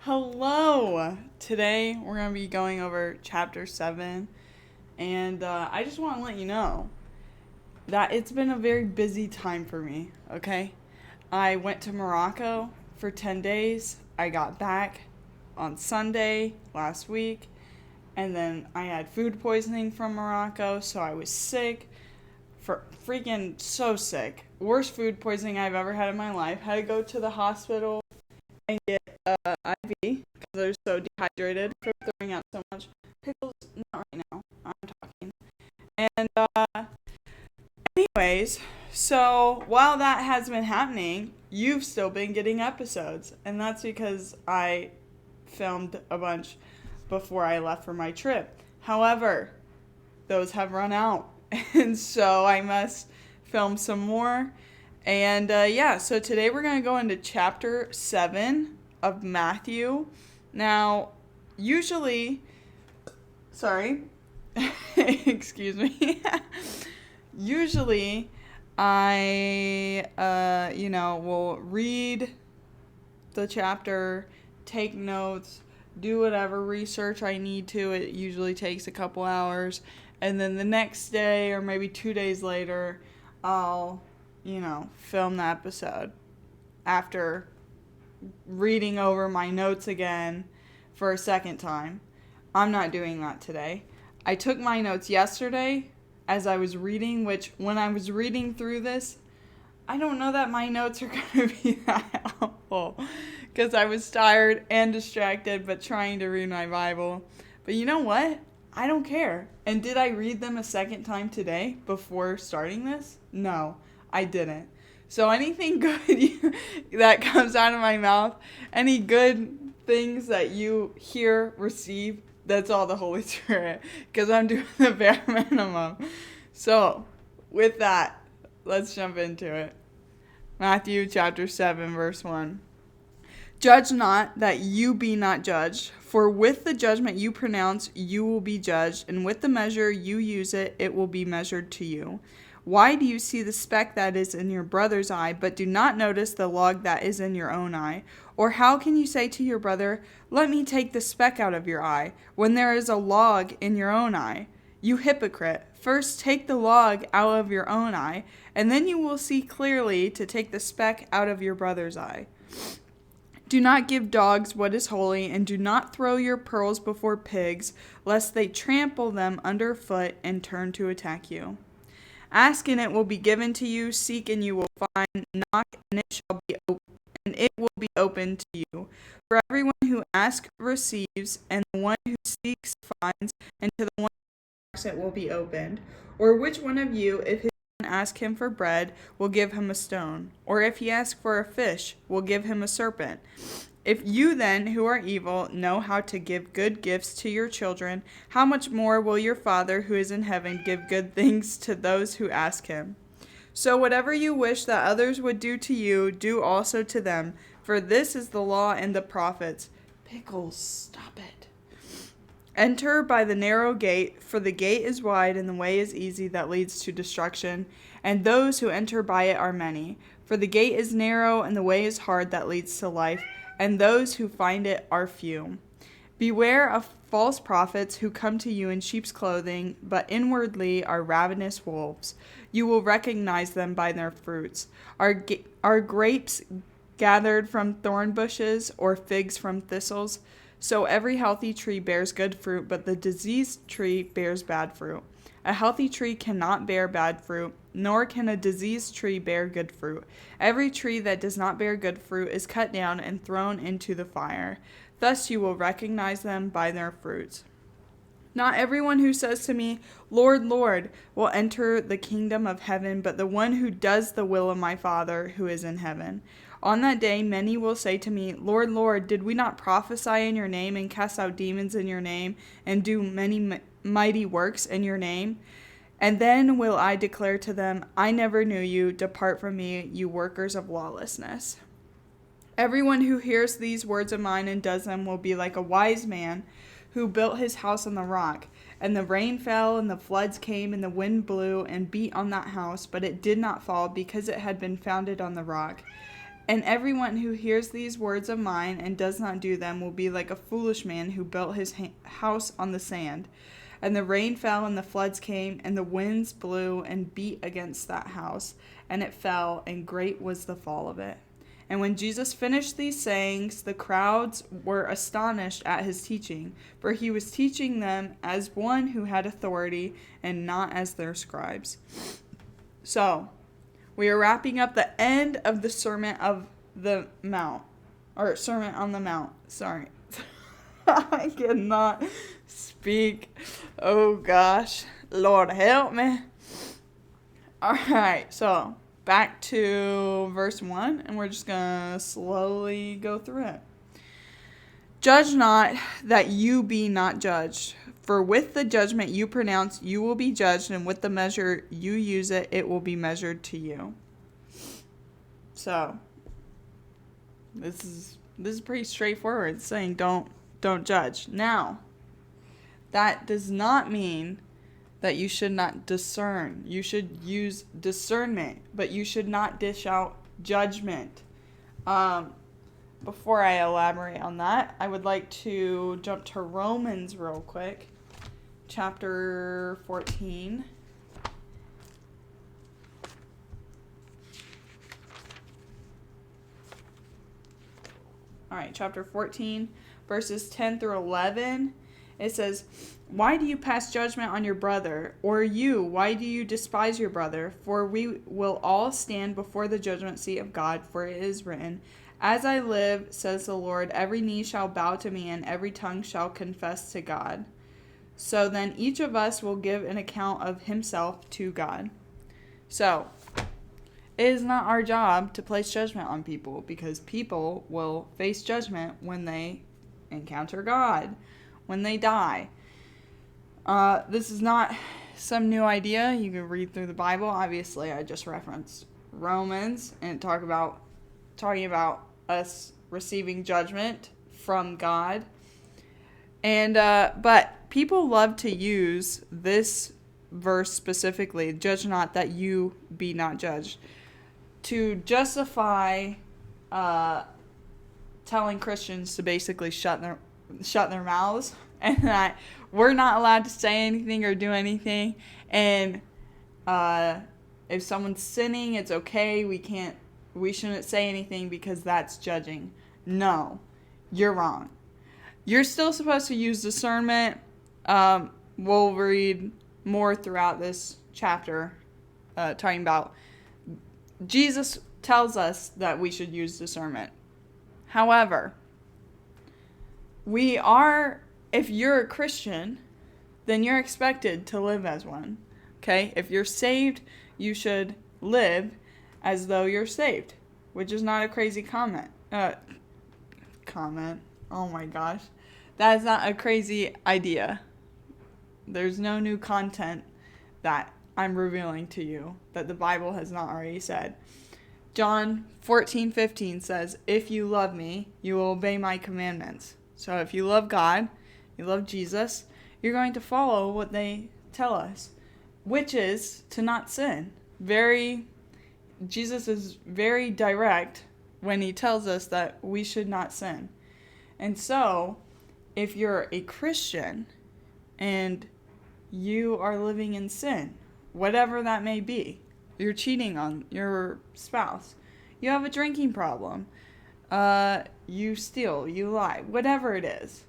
Hello! Today we're going to be going over chapter 7, and I just want to let you know that it's been a very busy time for me, okay? I went to Morocco for 10 days. I got back on Sunday last week, and then I had food poisoning from Morocco, so I was sick. For freaking so sick. Worst food poisoning I've ever had in my life. Had to go to the hospital and get IV because I was so dehydrated from throwing out so much. Pickles, not right now. I'm talking. And anyways, so while that has been happening, you've still been getting episodes, and that's because I filmed a bunch before I left for my trip. However, those have run out, and so I must film some more. And so today we're going to go into chapter 7 of Matthew. Now, usually, excuse me. Usually, I, will read the chapter, take notes, do whatever research I need to. It usually takes a couple hours. And then the next day or maybe 2 days later, I'll, film the episode after reading over my notes again for a second time. I'm not doing that today. I took my notes yesterday as I was reading, which when I was reading through this, I don't know that my notes are going to be that helpful because I was tired and distracted but trying to read my Bible. But you know what? I don't care. And did I read them a second time today before starting this? No, I didn't. So anything good that comes out of my mouth, any good things that you hear, receive, that's all the Holy Spirit, because I'm doing the bare minimum. So, with that, let's jump into it. Matthew chapter 7, verse 1. Judge not, that you be not judged. For with the judgment you pronounce, you will be judged, and with the measure you use it will be measured to you. Why do you see the speck that is in your brother's eye, but do not notice the log that is in your own eye? Or how can you say to your brother, let me take the speck out of your eye, when there is a log in your own eye? You hypocrite, first take the log out of your own eye, and then you will see clearly to take the speck out of your brother's eye. Do not give dogs what is holy, and do not throw your pearls before pigs, lest they trample them underfoot and turn to attack you. Ask and it will be given to you, seek and you will find, knock and it will be opened to you. For everyone who asks receives, and the one who seeks finds, and to the one who knocks it will be opened. Or which one of you, if his son asks him for bread, will give him a stone? Or if he asks for a fish, will give him a serpent? If you then, who are evil, know how to give good gifts to your children, how much more will your Father who is in heaven give good things to those who ask him? So whatever you wish that others would do to you, do also to them, for this is the law and the prophets. Pickles, stop it. Enter by the narrow gate, for the gate is wide and the way is easy that leads to destruction, and those who enter by it are many. For the gate is narrow and the way is hard that leads to life, and those who find it are few. Beware of false prophets who come to you in sheep's clothing, but inwardly are ravenous wolves. You will recognize them by their fruits. Are grapes gathered from thorn bushes, or figs from thistles? So every healthy tree bears good fruit, but the diseased tree bears bad fruit. A healthy tree cannot bear bad fruit, nor can a diseased tree bear good fruit. Every tree that does not bear good fruit is cut down and thrown into the fire. Thus you will recognize them by their fruits. Not everyone who says to me, Lord, Lord, will enter the kingdom of heaven, but the one who does the will of my Father who is in heaven. On that day many will say to me, Lord, Lord, did we not prophesy in your name and cast out demons in your name and do many mighty works in your name? And then will I declare to them, I never knew you. Depart from me, you workers of lawlessness. Everyone who hears these words of mine and does them will be like a wise man who built his house on the rock. And the rain fell, and the floods came, and the wind blew and beat on that house, but it did not fall because it had been founded on the rock. And everyone who hears these words of mine and does not do them will be like a foolish man who built his house on the sand. And the rain fell, and the floods came, and the winds blew and beat against that house, and it fell, and great was the fall of it. And when Jesus finished these sayings, the crowds were astonished at his teaching, for he was teaching them as one who had authority, and not as their scribes. So, we are wrapping up the end of the Sermon of the Mount, or Sermon on the Mount. Sorry. I cannot speak. Oh gosh. Lord help me. Alright, so back to verse 1, and we're just going to slowly go through it. Judge not, that you be not judged. For with the judgment you pronounce, you will be judged, and with the measure you use it will be measured to you. So, this is pretty straightforward. It's saying don't judge. Now, that does not mean that you should not discern. You should use discernment, but you should not dish out judgment. Before I elaborate on that, I would like to jump to Romans real quick. Chapter 14. Alright, chapter 14, verses 10 through 11. It says, "Why do you pass judgment on your brother? Or you, why do you despise your brother? For we will all stand before the judgment seat of God, for it is written, 'As I live, says the Lord, every knee shall bow to me, and every tongue shall confess to God.' So then each of us will give an account of himself to God." So, it is not our job to place judgment on people, because people will face judgment when they encounter God, when they die. This is not some new idea. You can read through the Bible. Obviously, I just referenced Romans and talking about us receiving judgment from God. And but people love to use this verse specifically, "Judge not, that you be not judged," to justify telling Christians to basically shut their mouths, and that we're not allowed to say anything or do anything, and if someone's sinning, it's okay, we shouldn't say anything because that's judging. No, you're wrong. You're still supposed to use discernment. We'll read more throughout this chapter, talking about Jesus tells us that we should use discernment. However, if you're a Christian, then you're expected to live as one. Okay? If you're saved, you should live as though you're saved, which is not a crazy comment. Oh my gosh. That is not a crazy idea. There's no new content that I'm revealing to you that the Bible has not already said. John 14:15 says, "If you love me, you will obey my commandments." So if you love God, you love Jesus, you're going to follow what they tell us, which is to not sin. Jesus is very direct when he tells us that we should not sin. And so, if you're a Christian and you are living in sin, whatever that may be, you're cheating on your spouse, you have a drinking problem, you steal, you lie, whatever it is,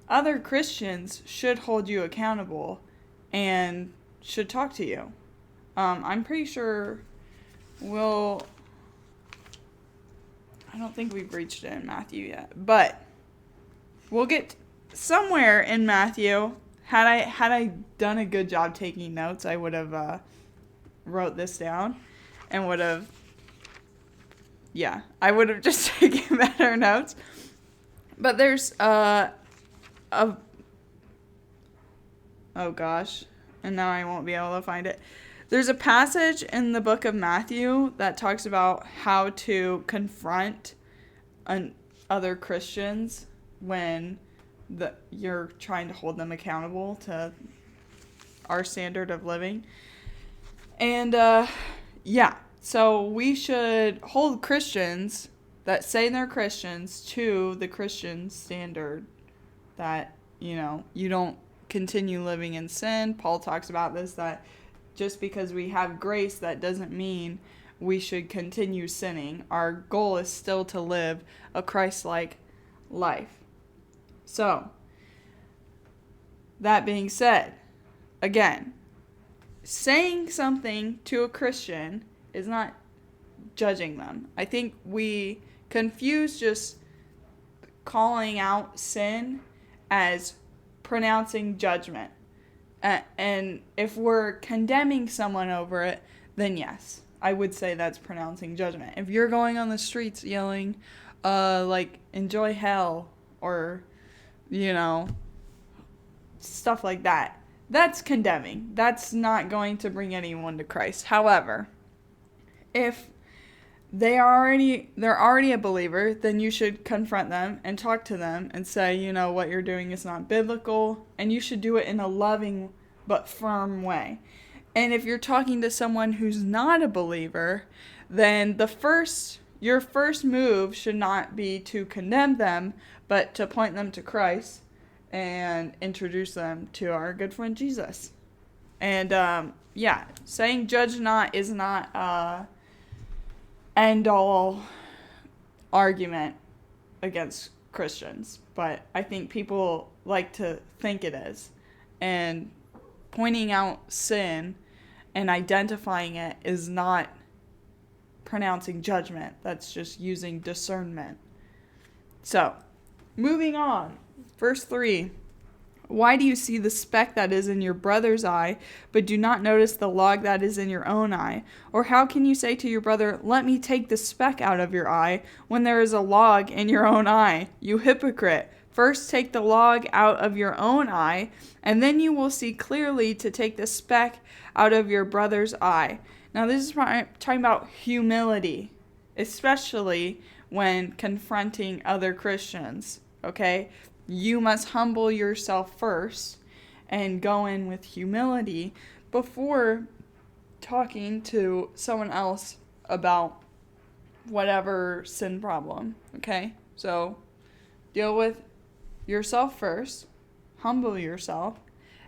other Christians should hold you accountable and should talk to you. I'm pretty sure I don't think we've reached it in Matthew yet, but we'll get somewhere in Matthew. Had I done a good job taking notes, I would have wrote this down and I would have just taken better notes. But there's oh gosh, and now I won't be able to find it. There's a passage in the book of Matthew that talks about how to confront other Christians when you're trying to hold them accountable to our standard of living. And so we should hold Christians that say they're Christians to the Christian standard that, you don't continue living in sin. Paul talks about this, that just because we have grace, that doesn't mean we should continue sinning. Our goal is still to live a Christ-like life. So, that being said, again, saying something to a Christian is not judging them. I think we confuse just calling out sin as pronouncing judgment. And if we're condemning someone over it, then yes, I would say that's pronouncing judgment. If you're going on the streets yelling, enjoy hell, or, stuff like that, that's condemning. That's not going to bring anyone to Christ. However, if they're already a believer, then you should confront them and talk to them and say, what you're doing is not biblical, and you should do it in a loving but firm way. And if you're talking to someone who's not a believer, then your first move should not be to condemn them, but to point them to Christ and introduce them to our good friend Jesus. And saying judge not is not end-all argument against Christians, but I think people like to think it is. And pointing out sin and identifying it is not pronouncing judgment. That's just using discernment. So, moving on. Verse 3. Why do you see the speck that is in your brother's eye, but do not notice the log that is in your own eye? Or how can you say to your brother, let me take the speck out of your eye, when there is a log in your own eye? You hypocrite! First take the log out of your own eye, and then you will see clearly to take the speck out of your brother's eye. Now this is talking about humility, especially when confronting other Christians, okay? You must humble yourself first and go in with humility before talking to someone else about whatever sin problem, okay? So deal with yourself first, humble yourself,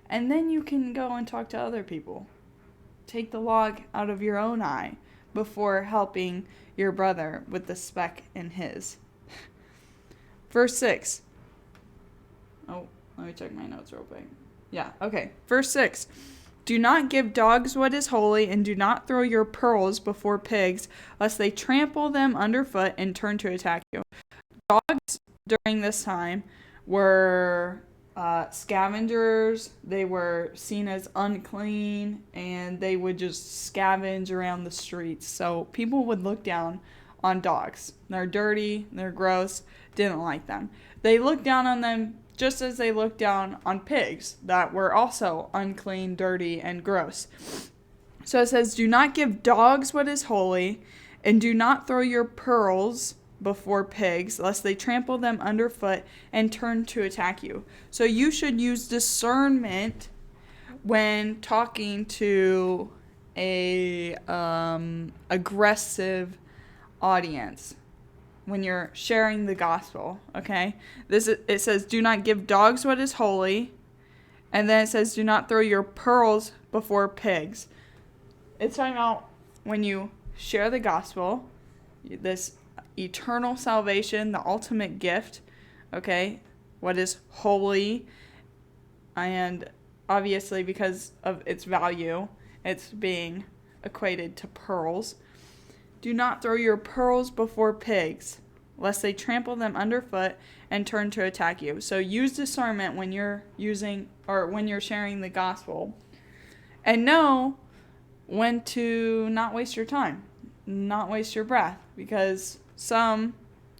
and then you can go and talk to other people. Take the log out of your own eye before helping your brother with the speck in his. Verse 6. Oh, let me check my notes real quick. Yeah, okay. Verse 6. Do not give dogs what is holy, and do not throw your pearls before pigs, lest they trample them underfoot and turn to attack you. Dogs during this time were scavengers. They were seen as unclean, and they would just scavenge around the streets. So people would look down on dogs. They're dirty, they're gross, didn't like them. They looked down on them just as they looked down on pigs that were also unclean, dirty, and gross. So it says, do not give dogs what is holy, and do not throw your pearls before pigs, lest they trample them underfoot and turn to attack you. So you should use discernment when talking to a aggressive audience, when you're sharing the gospel, okay? It says, do not give dogs what is holy, and then it says, do not throw your pearls before pigs. It's talking about when you share the gospel, this eternal salvation, the ultimate gift, okay? What is holy, and obviously because of its value, it's being equated to pearls. Do not throw your pearls before pigs, lest they trample them underfoot and turn to attack you. So use discernment when you're when you're sharing the gospel, and know when to not waste your time, not waste your breath, because some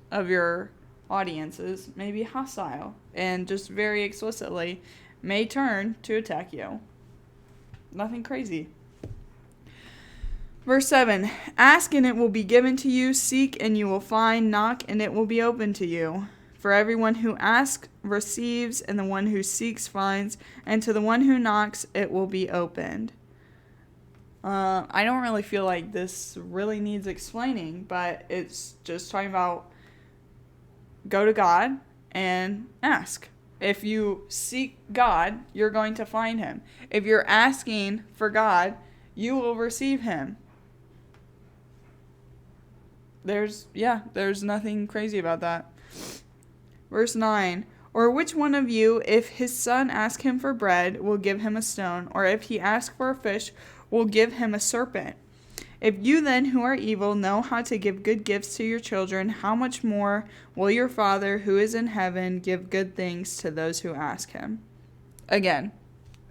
of your audiences may be hostile and just very explicitly may turn to attack you. Nothing crazy. Verse 7, ask and it will be given to you, seek and you will find, knock and it will be open to you. For everyone who asks receives, and the one who seeks finds, and to the one who knocks it will be opened. I don't really feel like this really needs explaining, but it's just talking about go to God and ask. If you seek God, you're going to find him. If you're asking for God, you will receive him. There's nothing crazy about that. Verse 9. Or which one of you, if his son asks him for bread, will give him a stone? Or if he asks for a fish, will give him a serpent? If you then, who are evil, know how to give good gifts to your children, how much more will your Father who is in heaven give good things to those who ask him? Again,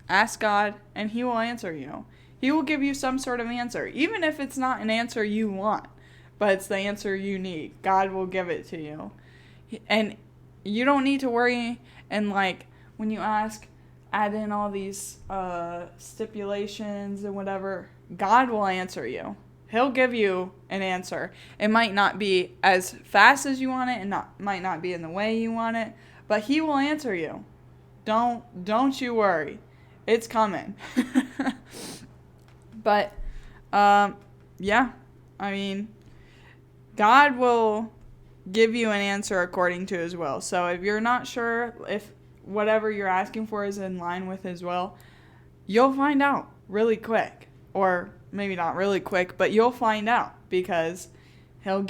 ask God and he will answer you. He will give you some sort of answer, even if it's not an answer you want, but it's the answer you need. God will give it to you. And you don't need to worry and when you ask, add in all these stipulations and whatever. God will answer you. He'll give you an answer. It might not be as fast as you want it and might not be in the way you want it, but he will answer you. Don't you worry. It's coming. But yeah, I mean, God will give you an answer according to his will. So if you're not sure if whatever you're asking for is in line with his will, you'll find out really quick. Or maybe not really quick, but you'll find out, because he'll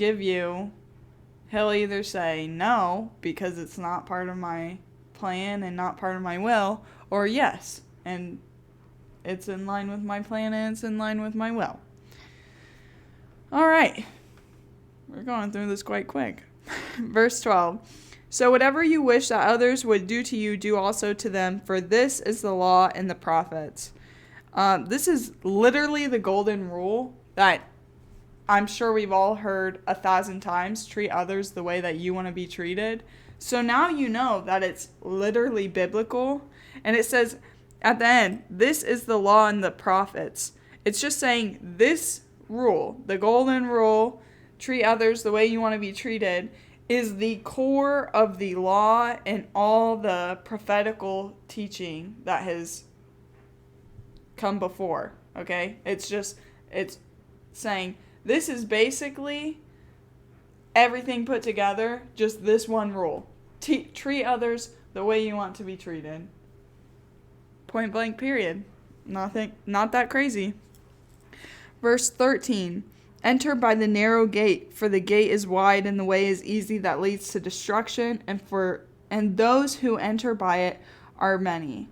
either say no, because it's not part of my plan and not part of my will, or yes, and it's in line with my plan and it's in line with my will. All right. We're going through this quite quick. Verse 12. So whatever you wish that others would do to you, do also to them, for this is the law and the prophets. This is literally the golden rule that I'm sure we've all heard 1,000 times. Treat others the way that you want to be treated. So now you know that it's literally biblical. And it says at the end, this is the law and the prophets. It's just saying this rule, the golden rule, treat others the way you want to be treated, is the core of the law and all the prophetical teaching that has come before. Okay? It's saying this is basically everything put together, just this one rule. Treat others the way you want to be treated. Point blank, period. Not that crazy. Verse 13. Enter by the narrow gate, for the gate is wide and the way is easy that leads to destruction, and those who enter by it are many.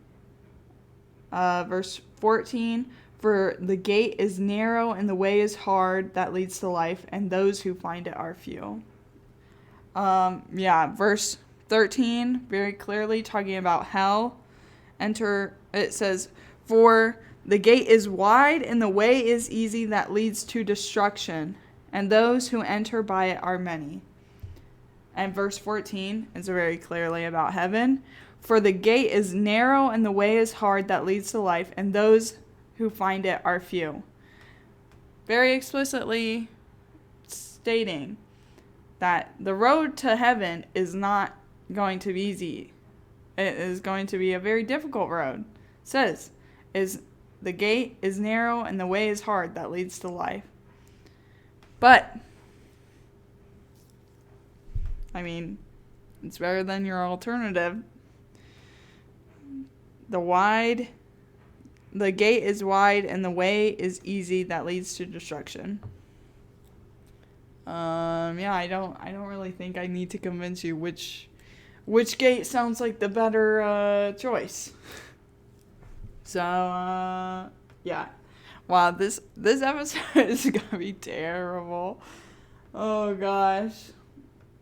Verse 14. For the gate is narrow and the way is hard that leads to life, and those who find it are few. Verse 13, very clearly talking about hell. It says, for the gate is wide and the way is easy that leads to destruction, and those who enter by it are many. And verse 14 is very clearly about heaven. For the gate is narrow and the way is hard that leads to life, and those who find it are few. Very explicitly stating that the road to heaven is not going to be easy. It is going to be a very difficult road. It says, the gate is narrow and the way is hard that leads to life. But, I mean, it's better than your alternative. The gate is wide and the way is easy that leads to destruction. I don't really think I need to convince you which gate sounds like the better choice. So yeah. Wow, this episode is gonna be terrible. Oh gosh.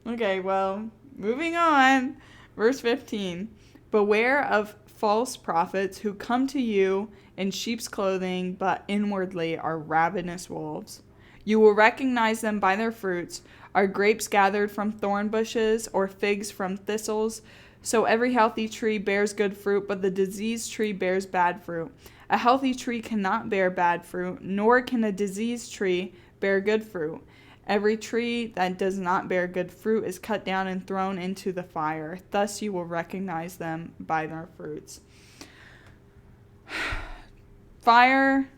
Okay, well, moving on. Verse 15. Beware of false prophets who come to you in sheep's clothing, but inwardly are ravenous wolves. You will recognize them by their fruits. Are grapes gathered from thorn bushes, or figs from thistles? So every healthy tree bears good fruit, but the diseased tree bears bad fruit. A healthy tree cannot bear bad fruit, nor can a diseased tree bear good fruit. Every tree that does not bear good fruit is cut down and thrown into the fire. Thus you will recognize them by their fruits. Fire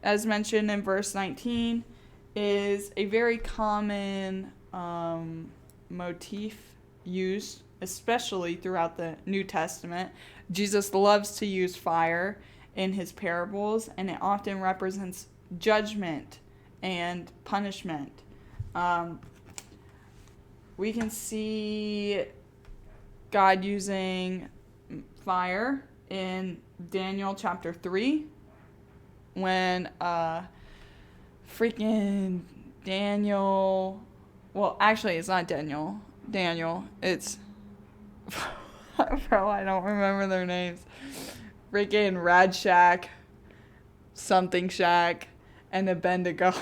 as mentioned in verse 19, is a very common motif used, especially throughout the New Testament. Jesus loves to use fire in his parables, and it often represents judgment and punishment. We can see God using fire in Daniel chapter 3 when freaking Daniel, well, actually it's not Daniel, it's bro, I don't remember their names. Freaking Rad Shack, something Shack, and Abednego.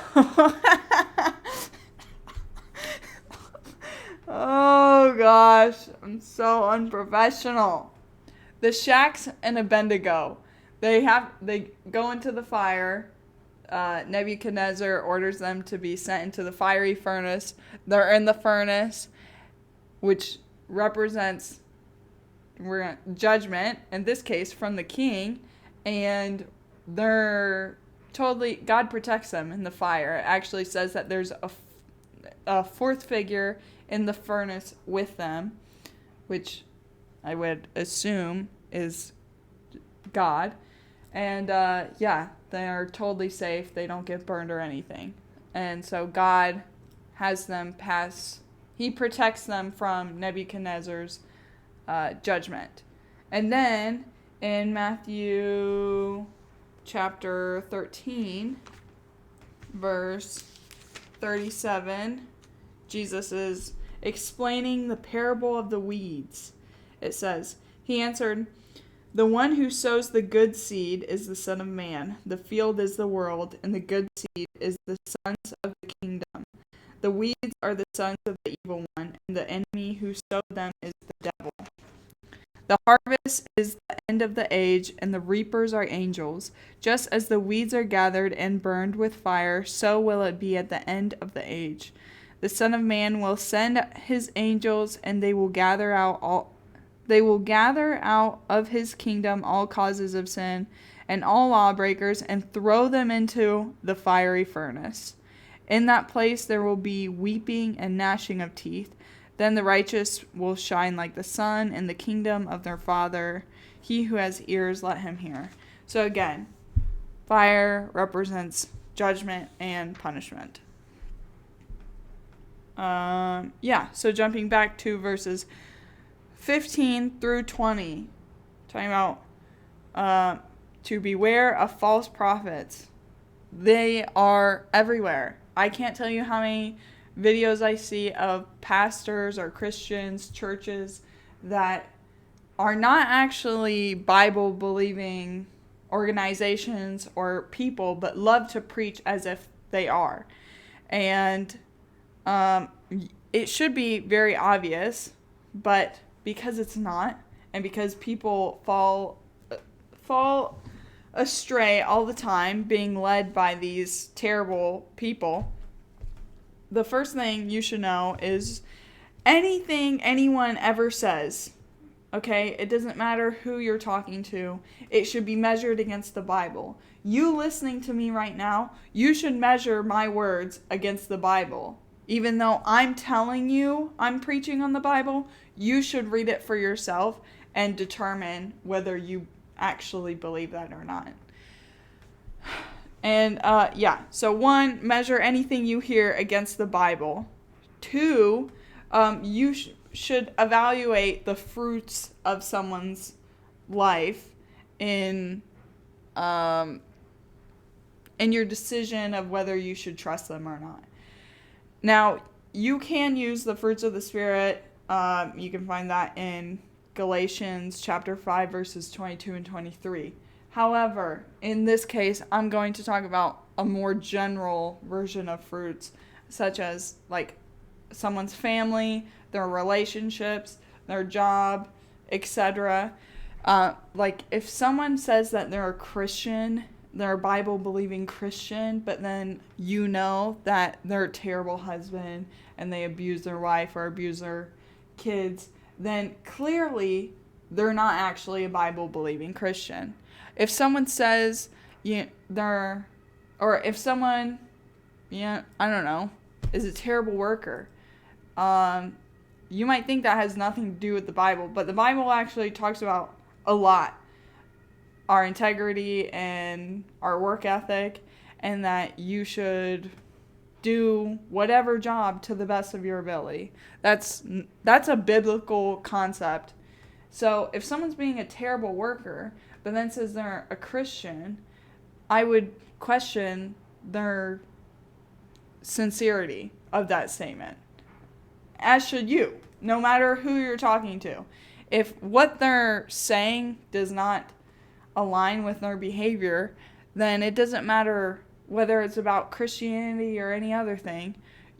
Oh gosh, I'm so unprofessional. The Shacks and Abednego, they go into the fire. Nebuchadnezzar orders them to be sent into the fiery furnace. They're in the furnace, which represents judgment, in this case from the king, and they're totally, God protects them in the fire. It actually says that there's a fourth figure in the furnace with them, which I would assume is God. And they are totally safe. They don't get burned or anything. And so God has them pass, he protects them from Nebuchadnezzar's judgment. And then in Matthew chapter 13, verse 37, Jesus is explaining the parable of the weeds. It says, he answered, "The one who sows the good seed is the Son of Man. The field is the world, and the good seed is the sons of the kingdom. The weeds are the sons of the evil one, and the enemy who sowed them is the devil. The harvest is the end of the age, and the reapers are angels. Just as the weeds are gathered and burned with fire, so will it be at the end of the age. The Son of Man will send his angels, and they will gather out of his kingdom all causes of sin and all lawbreakers, and throw them into the fiery furnace. In that place there will be weeping and gnashing of teeth. Then the righteous will shine like the sun in the kingdom of their Father. He who has ears, let him hear." So again, fire represents judgment and punishment. So jumping back to verses 15 through 20, talking about to beware of false prophets. They are everywhere. I can't tell you how many videos I see of pastors or Christians, churches that are not actually Bible-believing organizations or people, but love to preach as if they are. And it should be very obvious, but because it's not, and because people fall astray all the time, being led by these terrible people, the first thing you should know is anything anyone ever says, okay, it doesn't matter who you're talking to, it should be measured against the Bible. You listening to me right now, you should measure my words against the Bible. Even though I'm telling you I'm preaching on the Bible, you should read it for yourself and determine whether you actually believe that or not. And so 1, measure anything you hear against the Bible. 2, you should evaluate the fruits of someone's life in your decision of whether you should trust them or not. Now, you can use the fruits of the Spirit. You can find that in Galatians chapter 5, verses 22 and 23. However, in this case, I'm going to talk about a more general version of fruits, such as like someone's family, their relationships, their job, etc. Like if someone says that they're a Christian, they're a Bible-believing Christian, but then you know that they're a terrible husband and they abuse their wife or abuse their kids, then clearly they're not actually a Bible-believing Christian. If someone says they're or if someone, I don't know, is a terrible worker, you might think that has nothing to do with the Bible, but the Bible actually talks about a lot. Our integrity and our work ethic, and that you should do whatever job to the best of your ability. That's a biblical concept. So if someone's being a terrible worker, but then says they're a Christian, I would question their sincerity of that statement. As should you, no matter who you're talking to. If what they're saying does not align with their behavior, then it doesn't matter whether it's about Christianity or any other thing,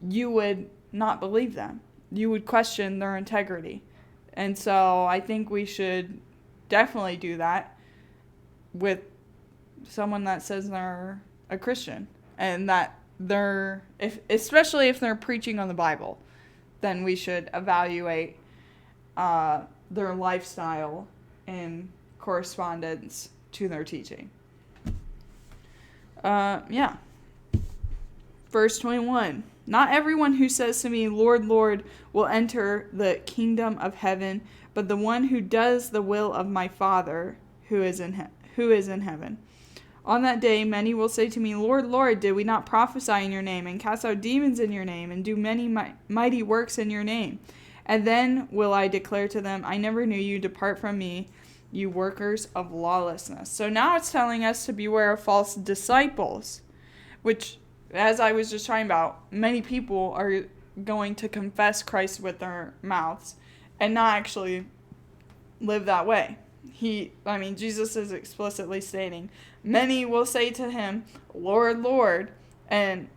you would not believe them. You would question their integrity. And so I think we should definitely do that with someone that says they're a Christian, and that especially if they're preaching on the Bible, then we should evaluate their lifestyle in correspondence to their teaching. Verse 21. Not everyone who says to me, Lord, Lord, will enter the kingdom of heaven, but the one who does the will of my Father who is in heaven. On that day, many will say to me, Lord, Lord, did we not prophesy in your name, and cast out demons in your name, and do many mighty works in your name? And then will I declare to them, I never knew you, depart from me, you workers of lawlessness. So now it's telling us to beware of false disciples, which, as I was just talking about, many people are going to confess Christ with their mouths and not actually live that way. Jesus is explicitly stating, many will say to him, Lord, Lord, and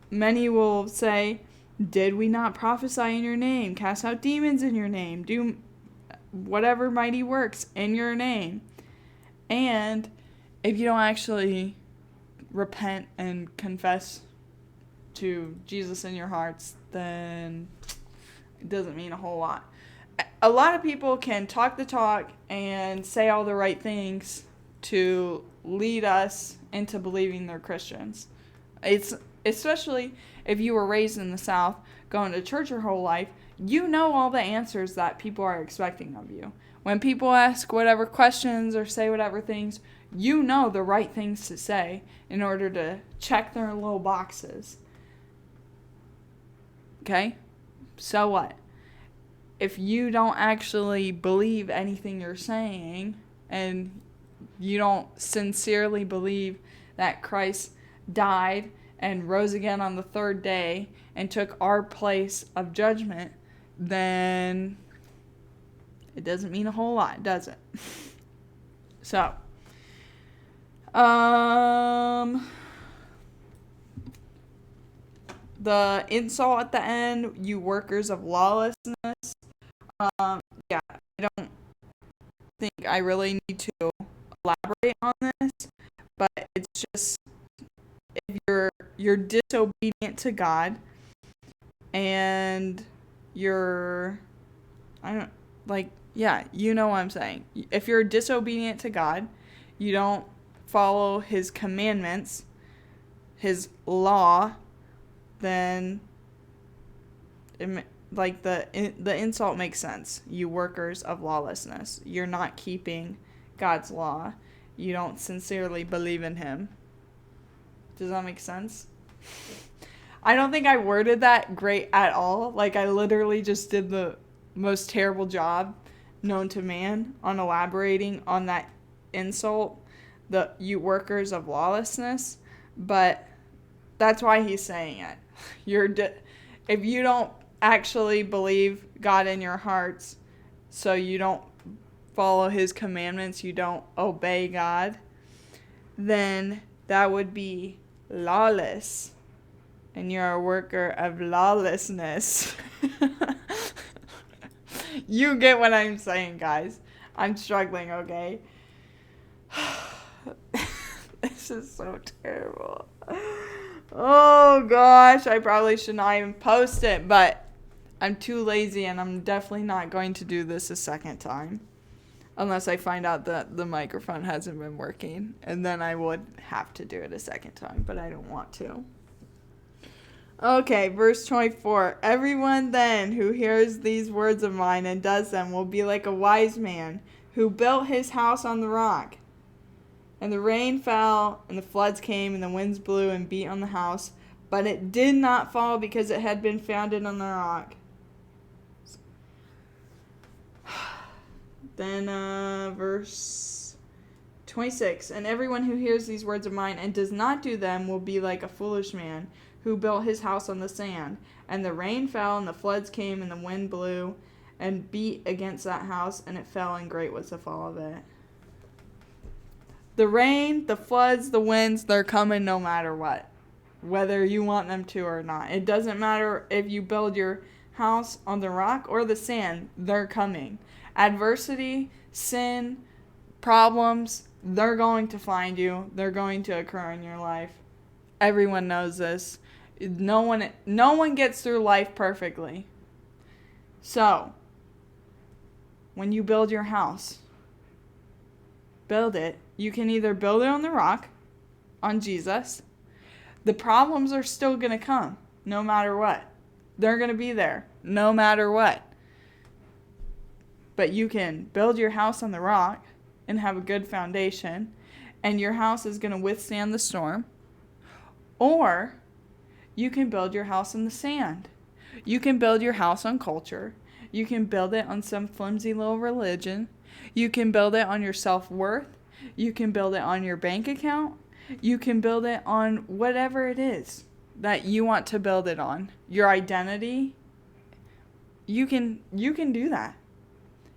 many will say, did we not prophesy in your name, cast out demons in your name, do whatever mighty works in your name? And if you don't actually repent and confess to Jesus in your hearts, then it doesn't mean a whole lot. A lot of people can talk the talk and say all the right things to lead us into believing they're Christians. It's especially if you were raised in the South, going to church your whole life, you know all the answers that people are expecting of you. When people ask whatever questions or say whatever things, you know the right things to say in order to check their little boxes. Okay? So what? If you don't actually believe anything you're saying, and you don't sincerely believe that Christ died and rose again on the third day and took our place of judgment, then it doesn't mean a whole lot, does it? So, the insult at the end, you workers of lawlessness. I don't think I really need to elaborate on this, but it's just, if you're disobedient to God, and you know what I'm saying. If you're disobedient to God, you don't follow his commandments, his law, then the insult makes sense. You workers of lawlessness. You're not keeping God's law. You don't sincerely believe in him. Does that make sense? I don't think I worded that great at all. I literally just did the most terrible job known to man on elaborating on that insult, you workers of lawlessness. But that's why he's saying it. If you don't actually believe God in your hearts, so you don't follow his commandments, you don't obey God, then that would be lawless, and you're a worker of lawlessness. You get what I'm saying, guys. I'm struggling, okay? This is so terrible. Oh gosh, I probably should not even post it, but I'm too lazy, and I'm definitely not going to do this a second time. Unless I find out that the microphone hasn't been working. And then I would have to do it a second time, but I don't want to. Okay, verse 24. Everyone then who hears these words of mine and does them will be like a wise man who built his house on the rock. And the rain fell, and the floods came, and the winds blew and beat on the house. But it did not fall because it had been founded on the rock. Then verse 26. And everyone who hears these words of mine and does not do them will be like a foolish man who built his house on the sand. And the rain fell, and the floods came, and the wind blew and beat against that house, and it fell, and great was the fall of it. The rain, the floods, the winds, they're coming no matter what. Whether you want them to or not. It doesn't matter if you build your house on the rock or the sand, they're coming. Adversity, sin, problems, they're going to find you. They're going to occur in your life. Everyone knows this. No one gets through life perfectly. So, when you build your house, build it. You can either build it on the rock, on Jesus. The problems are still going to come, no matter what. They're going to be there, no matter what. But you can build your house on the rock and have a good foundation, and your house is going to withstand the storm. Or you can build your house in the sand. You can build your house on culture. You can build it on some flimsy little religion. You can build it on your self-worth. You can build it on your bank account. You can build it on whatever it is that you want to build it on. Your identity. You can do that.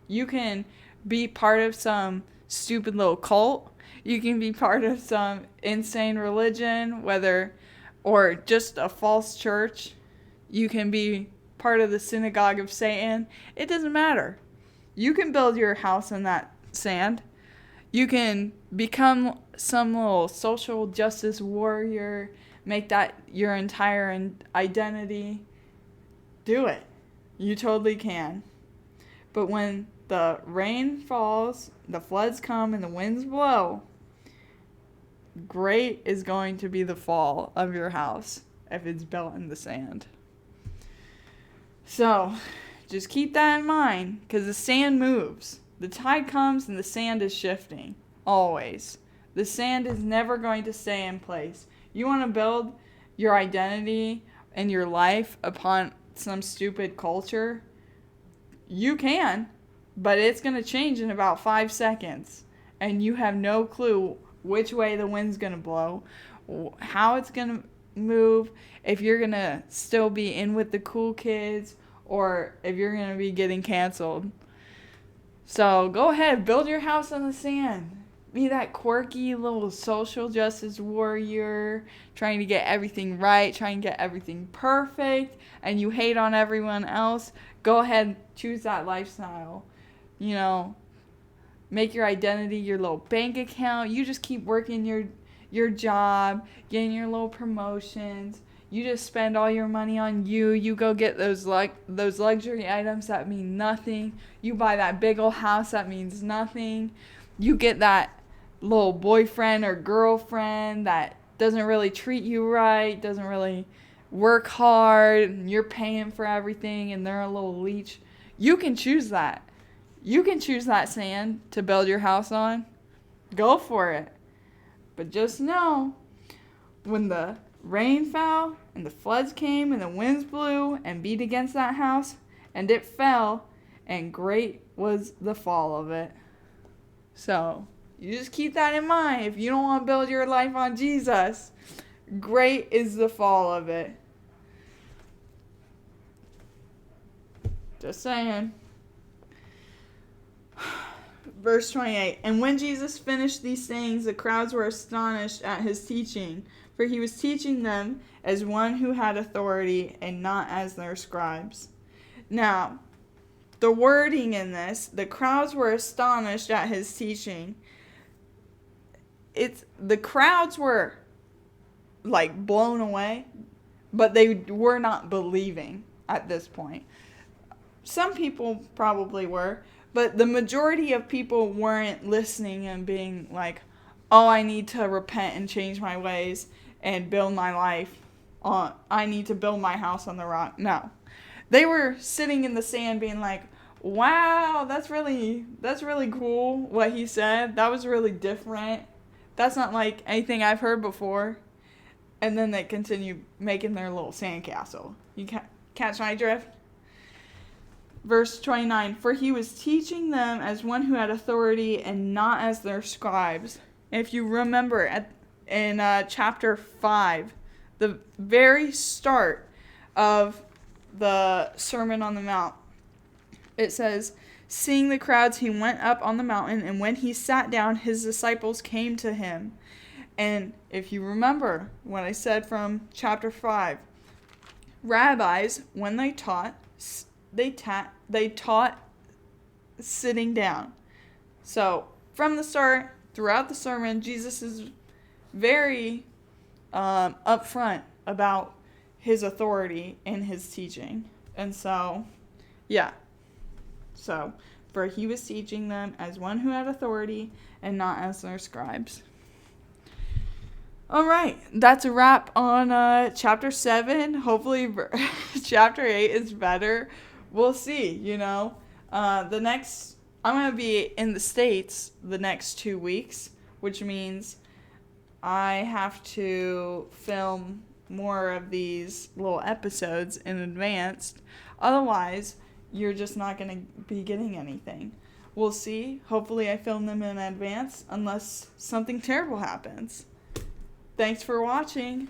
You can be part of some stupid little cult. You can be part of some insane religion, or just a false church. You can be part of the synagogue of Satan. It doesn't matter. You can build your house in that sand. You can become some little social justice warrior, make that your entire identity. Do it. You totally can. But when the rain falls, the floods come, and the winds blow, great is going to be the fall of your house if it's built in the sand. So, just keep that in mind, because the sand moves. The tide comes and the sand is shifting, always. The sand is never going to stay in place. You want to build your identity and your life upon some stupid culture? You can. But it's going to change in about 5 seconds. And you have no clue which way the wind's going to blow, how it's going to move, if you're going to still be in with the cool kids, or if you're going to be getting canceled. So go ahead, build your house on the sand. Be that quirky little social justice warrior, trying to get everything right, trying to get everything perfect, and you hate on everyone else. Go ahead, choose that lifestyle. Make your identity your little bank account. You just keep working your job, getting your little promotions. You just spend all your money on you. You go get those luxury items that mean nothing. You buy that big old house that means nothing. You get that little boyfriend or girlfriend that doesn't really treat you right, doesn't really work hard, and you're paying for everything, and they're a little leech. You can choose that. You can choose that sand to build your house on. Go for it. But just know, when the rain fell, and the floods came, and the winds blew, and beat against that house, and it fell, and great was the fall of it. So, you just keep that in mind. If you don't want to build your life on Jesus, great is the fall of it. Just saying. Verse 28. And when Jesus finished these things, the crowds were astonished at his teaching, for he was teaching them as one who had authority and not as their scribes. Now, the wording in this, the crowds were astonished at his teaching. The crowds were like blown away, but they were not believing at this point. Some people probably were, But the majority of people weren't listening and being like, oh, I need to repent and change my ways and build my life on, I need to build my house on the rock. No. They were sitting in the sand being like, wow, that's really cool what he said. That was really different. That's not like anything I've heard before. And then they continue making their little sandcastle. You catch my drift? Verse 29, for he was teaching them as one who had authority and not as their scribes. If you remember in chapter 5, the very start of the Sermon on the Mount, it says, seeing the crowds, he went up on the mountain, and when he sat down, his disciples came to him. And if you remember what I said from chapter 5, rabbis, when they taught, they taught sitting down. So from the start, throughout the sermon, Jesus is very upfront about his authority in his teaching. And so, yeah. So, for he was teaching them as one who had authority and not as their scribes. All right, that's a wrap on chapter 7. Hopefully chapter 8 is better. We'll see, I'm going to be in the States the next 2 weeks, which means I have to film more of these little episodes in advance. Otherwise, you're just not going to be getting anything. We'll see. Hopefully I film them in advance unless something terrible happens. Thanks for watching.